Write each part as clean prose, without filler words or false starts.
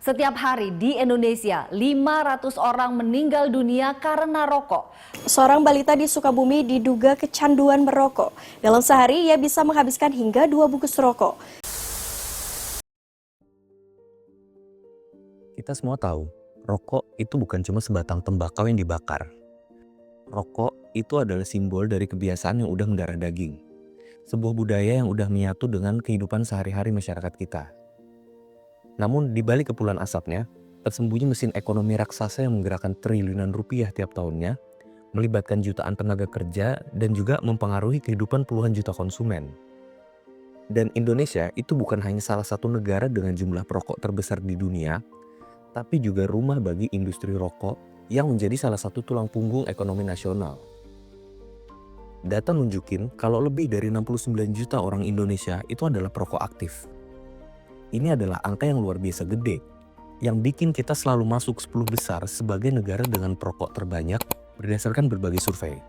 Setiap hari di Indonesia, 500 orang meninggal dunia karena rokok. Seorang balita di Sukabumi diduga kecanduan merokok. Dalam sehari, ia bisa menghabiskan hingga 2 bungkus rokok. Kita semua tahu, rokok itu bukan cuma sebatang tembakau yang dibakar. Rokok itu adalah simbol dari kebiasaan yang udah mendarah daging. Sebuah budaya yang udah menyatu dengan kehidupan sehari-hari masyarakat kita. Namun di balik kepulan asapnya, tersembunyi mesin ekonomi raksasa yang menggerakkan triliunan rupiah tiap tahunnya, melibatkan jutaan tenaga kerja dan juga mempengaruhi kehidupan puluhan juta konsumen. Dan Indonesia itu bukan hanya salah satu negara dengan jumlah perokok terbesar di dunia, tapi juga rumah bagi industri rokok yang menjadi salah satu tulang punggung ekonomi nasional. Data nunjukin kalau lebih dari 69 juta orang Indonesia itu adalah perokok aktif. Ini adalah angka yang luar biasa gede, yang bikin kita selalu masuk 10 besar sebagai negara dengan perokok terbanyak berdasarkan berbagai survei.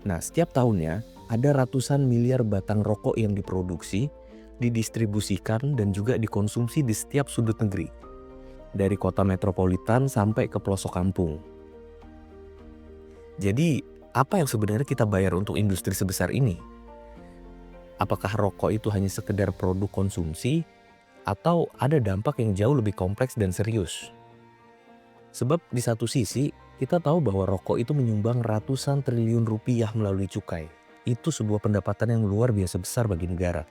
Nah, setiap tahunnya ada ratusan miliar batang rokok yang diproduksi, didistribusikan, dan juga dikonsumsi di setiap sudut negeri. Dari kota metropolitan sampai ke pelosok kampung. Jadi, apa yang sebenarnya kita bayar untuk industri sebesar ini? Apakah rokok itu hanya sekedar produk konsumsi? Atau ada dampak yang jauh lebih kompleks dan serius? Sebab di satu sisi, kita tahu bahwa rokok itu menyumbang ratusan triliun rupiah melalui cukai. Itu sebuah pendapatan yang luar biasa besar bagi negara.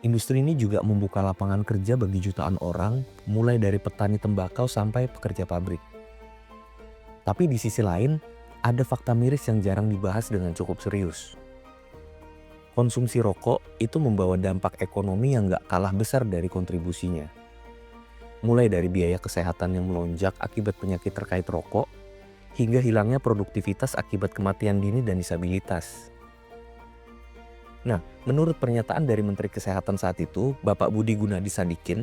Industri ini juga membuka lapangan kerja bagi jutaan orang, mulai dari petani tembakau sampai pekerja pabrik. Tapi di sisi lain, ada fakta miris yang jarang dibahas dengan cukup serius. Konsumsi rokok itu membawa dampak ekonomi yang gak kalah besar dari kontribusinya. Mulai dari biaya kesehatan yang melonjak akibat penyakit terkait rokok, hingga hilangnya produktivitas akibat kematian dini dan disabilitas. Nah, menurut pernyataan dari Menteri Kesehatan saat itu, Bapak Budi Gunadi Sadikin,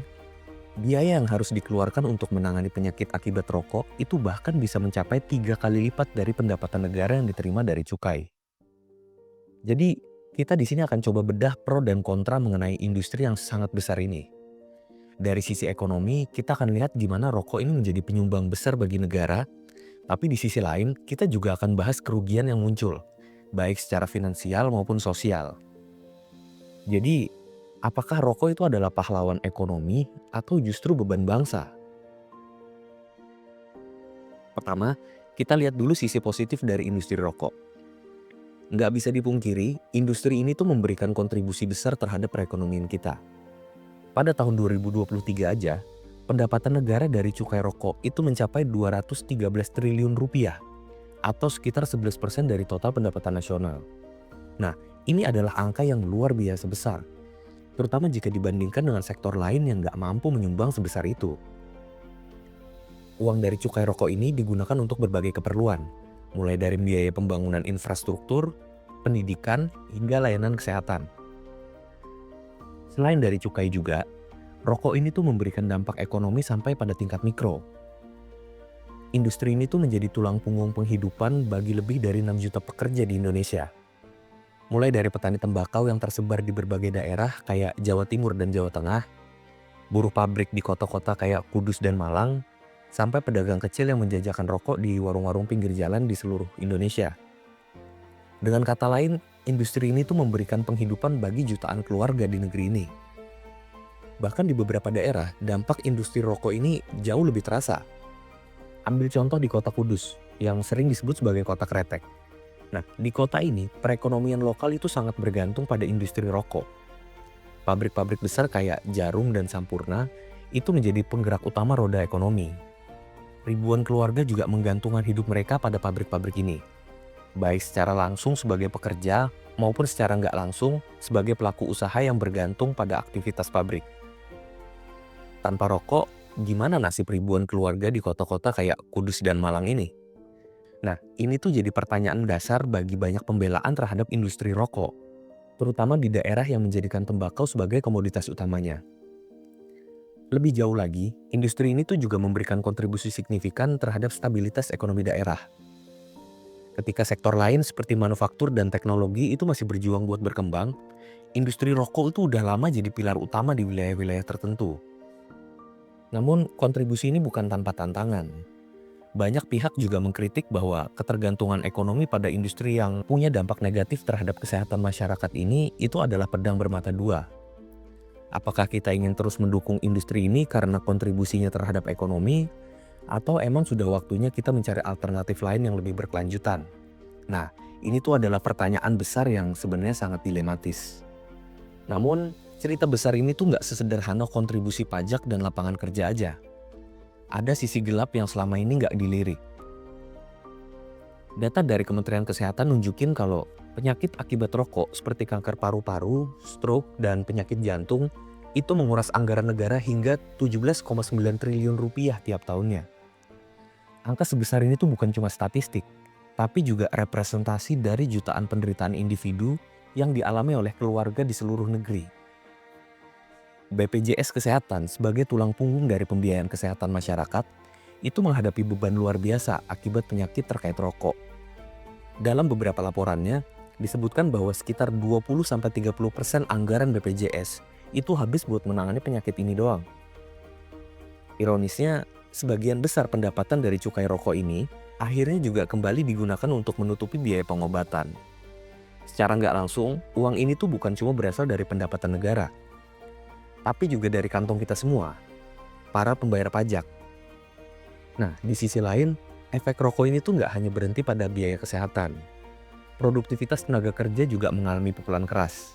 biaya yang harus dikeluarkan untuk menangani penyakit akibat rokok itu bahkan bisa mencapai 3 kali lipat dari pendapatan negara yang diterima dari cukai. Jadi, kita di sini akan coba bedah pro dan kontra mengenai industri yang sangat besar ini. Dari sisi ekonomi, kita akan lihat gimana rokok ini menjadi penyumbang besar bagi negara, tapi di sisi lain, kita juga akan bahas kerugian yang muncul, baik secara finansial maupun sosial. Jadi, apakah rokok itu adalah pahlawan ekonomi atau justru beban bangsa? Pertama, kita lihat dulu sisi positif dari industri rokok. Nggak bisa dipungkiri, industri ini tuh memberikan kontribusi besar terhadap perekonomian kita. Pada tahun 2023 aja, pendapatan negara dari cukai rokok itu mencapai 213 triliun rupiah, atau sekitar 11% dari total pendapatan nasional. Nah, ini adalah angka yang luar biasa besar, terutama jika dibandingkan dengan sektor lain yang nggak mampu menyumbang sebesar itu. Uang dari cukai rokok ini digunakan untuk berbagai keperluan, mulai dari biaya pembangunan infrastruktur, pendidikan, hingga layanan kesehatan. Selain dari cukai juga, rokok ini tuh memberikan dampak ekonomi sampai pada tingkat mikro. Industri ini tuh menjadi tulang punggung penghidupan bagi lebih dari 6 juta pekerja di Indonesia. Mulai dari petani tembakau yang tersebar di berbagai daerah kayak Jawa Timur dan Jawa Tengah, buruh pabrik di kota-kota kayak Kudus dan Malang, sampai pedagang kecil yang menjajakan rokok di warung-warung pinggir jalan di seluruh Indonesia. Dengan kata lain, industri ini tuh memberikan penghidupan bagi jutaan keluarga di negeri ini. Bahkan di beberapa daerah, dampak industri rokok ini jauh lebih terasa. Ambil contoh di kota Kudus, yang sering disebut sebagai kota kretek. Nah, di kota ini, perekonomian lokal itu sangat bergantung pada industri rokok. Pabrik-pabrik besar kayak Jarum dan Sampurna itu menjadi penggerak utama roda ekonomi. Ribuan keluarga juga menggantungkan hidup mereka pada pabrik-pabrik ini, baik secara langsung sebagai pekerja maupun secara nggak langsung sebagai pelaku usaha yang bergantung pada aktivitas pabrik. Tanpa rokok, gimana nasib ribuan keluarga di kota-kota kayak Kudus dan Malang ini? Nah, ini tuh jadi pertanyaan dasar bagi banyak pembelaan terhadap industri rokok, terutama di daerah yang menjadikan tembakau sebagai komoditas utamanya. Lebih jauh lagi, industri ini tuh juga memberikan kontribusi signifikan terhadap stabilitas ekonomi daerah. Ketika sektor lain seperti manufaktur dan teknologi itu masih berjuang buat berkembang, industri rokok itu udah lama jadi pilar utama di wilayah-wilayah tertentu. Namun kontribusi ini bukan tanpa tantangan. Banyak pihak juga mengkritik bahwa ketergantungan ekonomi pada industri yang punya dampak negatif terhadap kesehatan masyarakat ini itu adalah pedang bermata dua. Apakah kita ingin terus mendukung industri ini karena kontribusinya terhadap ekonomi, atau emang sudah waktunya kita mencari alternatif lain yang lebih berkelanjutan? Nah, ini tuh adalah pertanyaan besar yang sebenarnya sangat dilematis. Namun, cerita besar ini tuh nggak sesederhana kontribusi pajak dan lapangan kerja aja. Ada sisi gelap yang selama ini nggak dilirik. Data dari Kementerian Kesehatan nunjukin kalau penyakit akibat rokok seperti kanker paru-paru, stroke, dan penyakit jantung itu menguras anggaran negara hingga 17,9 triliun rupiah tiap tahunnya. Angka sebesar ini tuh bukan cuma statistik, tapi juga representasi dari jutaan penderitaan individu yang dialami oleh keluarga di seluruh negeri. BPJS Kesehatan sebagai tulang punggung dari pembiayaan kesehatan masyarakat itu menghadapi beban luar biasa akibat penyakit terkait rokok. Dalam beberapa laporannya, disebutkan bahwa sekitar 20-30% anggaran BPJS itu habis buat menangani penyakit ini doang. Ironisnya, sebagian besar pendapatan dari cukai rokok ini akhirnya juga kembali digunakan untuk menutupi biaya pengobatan. Secara nggak langsung, uang ini tuh bukan cuma berasal dari pendapatan negara, tapi juga dari kantong kita semua, para pembayar pajak. Nah, di sisi lain, efek rokok ini tuh nggak hanya berhenti pada biaya kesehatan. Produktivitas tenaga kerja juga mengalami pukulan keras.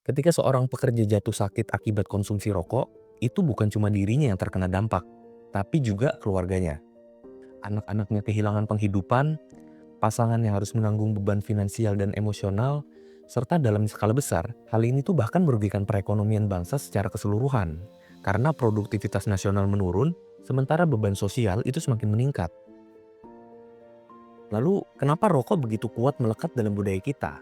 Ketika seorang pekerja jatuh sakit akibat konsumsi rokok, itu bukan cuma dirinya yang terkena dampak, tapi juga keluarganya. Anak-anaknya kehilangan penghidupan, pasangan yang harus menanggung beban finansial dan emosional, serta dalam skala besar, hal ini tuh bahkan merugikan perekonomian bangsa secara keseluruhan. Karena produktivitas nasional menurun, sementara beban sosial itu semakin meningkat. Lalu, kenapa rokok begitu kuat melekat dalam budaya kita?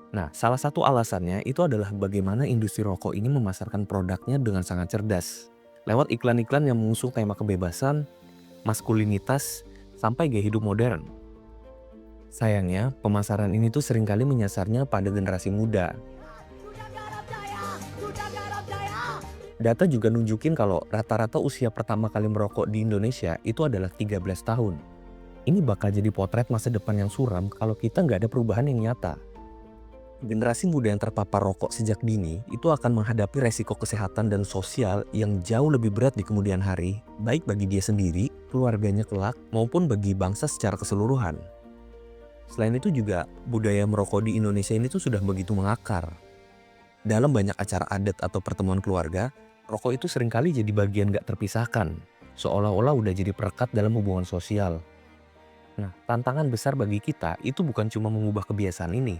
Nah, salah satu alasannya itu adalah bagaimana industri rokok ini memasarkan produknya dengan sangat cerdas. Lewat iklan-iklan yang mengusung tema kebebasan, maskulinitas, sampai gaya hidup modern. Sayangnya, pemasaran ini tuh seringkali menyasarnya pada generasi muda. Data juga nunjukin kalau rata-rata usia pertama kali merokok di Indonesia itu adalah 13 tahun. Ini bakal jadi potret masa depan yang suram kalau kita nggak ada perubahan yang nyata. Generasi muda yang terpapar rokok sejak dini itu akan menghadapi resiko kesehatan dan sosial yang jauh lebih berat di kemudian hari, baik bagi dia sendiri, keluarganya kelak, maupun bagi bangsa secara keseluruhan. Selain itu juga, budaya merokok di Indonesia ini tuh sudah begitu mengakar. Dalam banyak acara adat atau pertemuan keluarga, rokok itu seringkali jadi bagian gak terpisahkan, seolah-olah udah jadi perekat dalam hubungan sosial. Nah, tantangan besar bagi kita itu bukan cuma mengubah kebiasaan ini,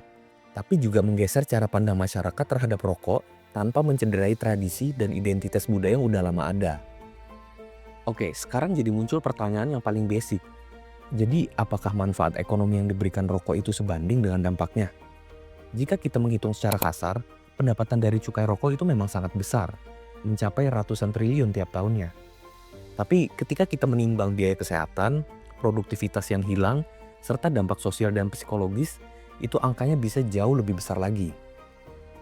tapi juga menggeser cara pandang masyarakat terhadap rokok tanpa mencederai tradisi dan identitas budaya yang udah lama ada. Oke, sekarang jadi muncul pertanyaan yang paling basic. Jadi, apakah manfaat ekonomi yang diberikan rokok itu sebanding dengan dampaknya? Jika kita menghitung secara kasar, pendapatan dari cukai rokok itu memang sangat besar, mencapai ratusan triliun tiap tahunnya. Tapi ketika kita menimbang biaya kesehatan, produktivitas yang hilang, serta dampak sosial dan psikologis, itu angkanya bisa jauh lebih besar lagi.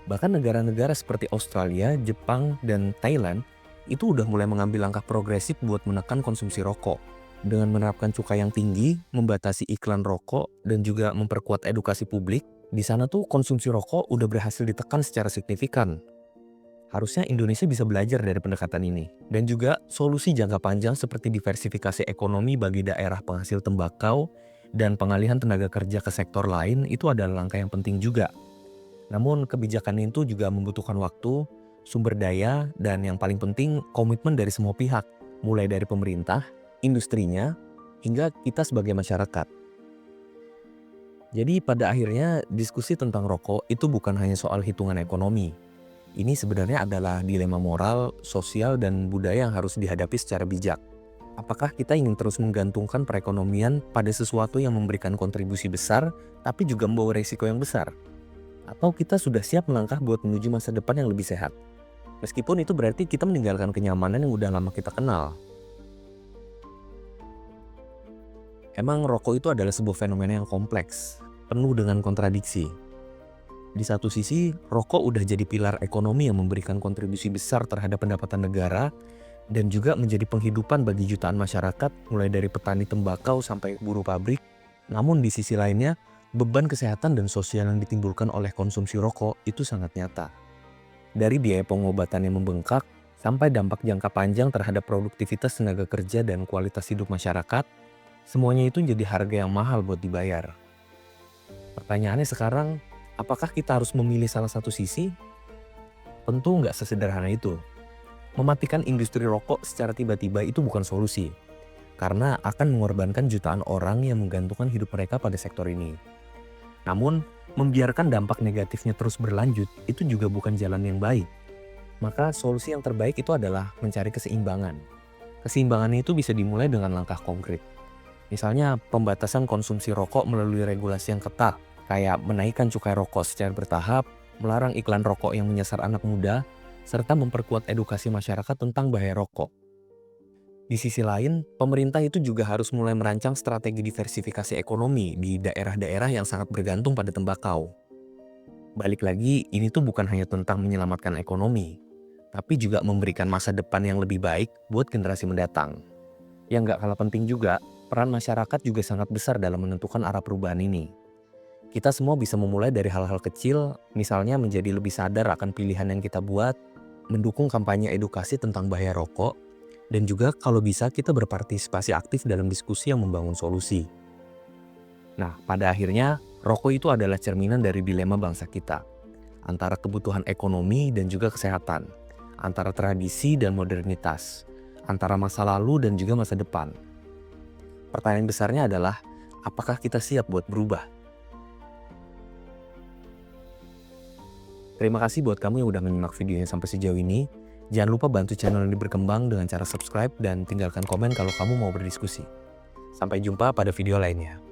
Bahkan negara-negara seperti Australia, Jepang, dan Thailand itu udah mulai mengambil langkah progresif buat menekan konsumsi rokok. Dengan menerapkan cukai yang tinggi, membatasi iklan rokok, dan juga memperkuat edukasi publik, di sana tuh konsumsi rokok udah berhasil ditekan secara signifikan. Harusnya Indonesia bisa belajar dari pendekatan ini. Dan juga solusi jangka panjang seperti diversifikasi ekonomi bagi daerah penghasil tembakau dan pengalihan tenaga kerja ke sektor lain itu adalah langkah yang penting juga. Namun kebijakan itu juga membutuhkan waktu, sumber daya, dan yang paling penting komitmen dari semua pihak, mulai dari pemerintah, industrinya, hingga kita sebagai masyarakat. Jadi pada akhirnya diskusi tentang rokok itu bukan hanya soal hitungan ekonomi. Ini sebenarnya adalah dilema moral, sosial, dan budaya yang harus dihadapi secara bijak. Apakah kita ingin terus menggantungkan perekonomian pada sesuatu yang memberikan kontribusi besar, tapi juga membawa risiko yang besar? Atau kita sudah siap melangkah buat menuju masa depan yang lebih sehat? Meskipun itu berarti kita meninggalkan kenyamanan yang udah lama kita kenal. Emang rokok itu adalah sebuah fenomena yang kompleks, penuh dengan kontradiksi. Di satu sisi, rokok udah jadi pilar ekonomi yang memberikan kontribusi besar terhadap pendapatan negara, dan juga menjadi penghidupan bagi jutaan masyarakat mulai dari petani tembakau sampai buruh pabrik. Namun di sisi lainnya, beban kesehatan dan sosial yang ditimbulkan oleh konsumsi rokok itu sangat nyata. Dari biaya pengobatan yang membengkak, sampai dampak jangka panjang terhadap produktivitas tenaga kerja dan kualitas hidup masyarakat, semuanya itu jadi harga yang mahal buat dibayar. Pertanyaannya sekarang, apakah kita harus memilih salah satu sisi? Tentu nggak sesederhana itu. Mematikan industri rokok secara tiba-tiba itu bukan solusi, karena akan mengorbankan jutaan orang yang menggantungkan hidup mereka pada sektor ini. Namun, membiarkan dampak negatifnya terus berlanjut itu juga bukan jalan yang baik. Maka solusi yang terbaik itu adalah mencari keseimbangan. Keseimbangannya itu bisa dimulai dengan langkah konkret. Misalnya pembatasan konsumsi rokok melalui regulasi yang ketat, kayak menaikkan cukai rokok secara bertahap, melarang iklan rokok yang menyasar anak muda, serta memperkuat edukasi masyarakat tentang bahaya rokok. Di sisi lain, pemerintah itu juga harus mulai merancang strategi diversifikasi ekonomi di daerah-daerah yang sangat bergantung pada tembakau. Balik lagi, ini tuh bukan hanya tentang menyelamatkan ekonomi, tapi juga memberikan masa depan yang lebih baik buat generasi mendatang. Yang gak kalah penting juga, peran masyarakat juga sangat besar dalam menentukan arah perubahan ini. Kita semua bisa memulai dari hal-hal kecil, misalnya menjadi lebih sadar akan pilihan yang kita buat, mendukung kampanye edukasi tentang bahaya rokok, dan juga kalau bisa kita berpartisipasi aktif dalam diskusi yang membangun solusi. Nah, pada akhirnya, rokok itu adalah cerminan dari dilema bangsa kita, antara kebutuhan ekonomi dan juga kesehatan, antara tradisi dan modernitas, antara masa lalu dan juga masa depan. Pertanyaan besarnya adalah, apakah kita siap buat berubah? Terima kasih buat kamu yang udah menyimak videonya sampai sejauh ini. Jangan lupa bantu channel ini berkembang dengan cara subscribe dan tinggalkan komen kalau kamu mau berdiskusi. Sampai jumpa pada video lainnya.